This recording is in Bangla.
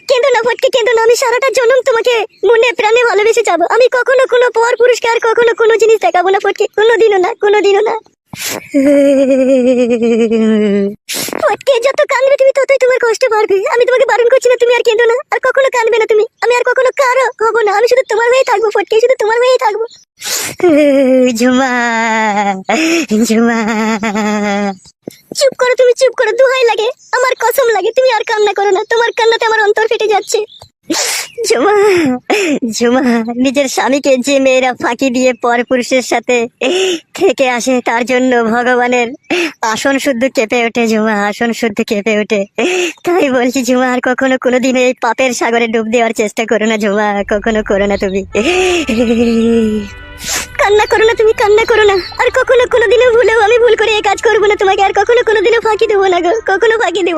কেঁদো না ফটকে, কেঁদো না। আমি সারাটা জন্ম তোমাকে মনে প্রাণে ভালোবেসে যাবো। আমি কখনো কোনো পর পুরুষকে আর কখনো কোনো জিনিস দেখাবো না ফটকে, কোনোদিনও না, কোনোদিনও না। ফটকে যত কাঁদবে তুমি ততই তোমার কষ্ট বাড়বে। আমি তোমাকে বারণ করছি না, তুমি আর কেঁদো না, আর কখনো কাঁদবে না তুমি। আমি আর কখনো কারো হবো না, আমি শুধু তোমার হয়েই থাকবো ফটকে, শুধু তোমার হয়েই থাকবো। ঝুমা, ঝুমা, চুপ করো তুমি, চুপ করো, দোহাই লাগে, আমার কসম লাগে, তুমি আর কান্না করো না। তোমার কান্নাতে আমার অন্তর ফেটে যাচ্ছে। ঝুমা, ঝুমা, নিজের স্বামীকে যে মেয়েরা ফাঁকি দিয়ে পর পুরুষের সাথে থেকে আসে তার জন্য ভগবানের আসন শুদ্ধ কেঁপে ওঠে ঝুমা, আসন শুদ্ধ কেঁপে ওঠে। তাই বলছি ঝুমা, আর কখনো কোনোদিন এই পাপের সাগরে ডুব দেওয়ার চেষ্টা করো না ঝুমা, কখনো করো না তুমি। কান্না করো না তুমি, কান্না করো না। আর কখনো কোনোদিনও ভুলেও আমি ভুল করে এই কাজ করবো না তোমাকে, আর কখনো কোনোদিনও ফাঁকি দেবো না গো, কখনো ফাঁকি দেবো।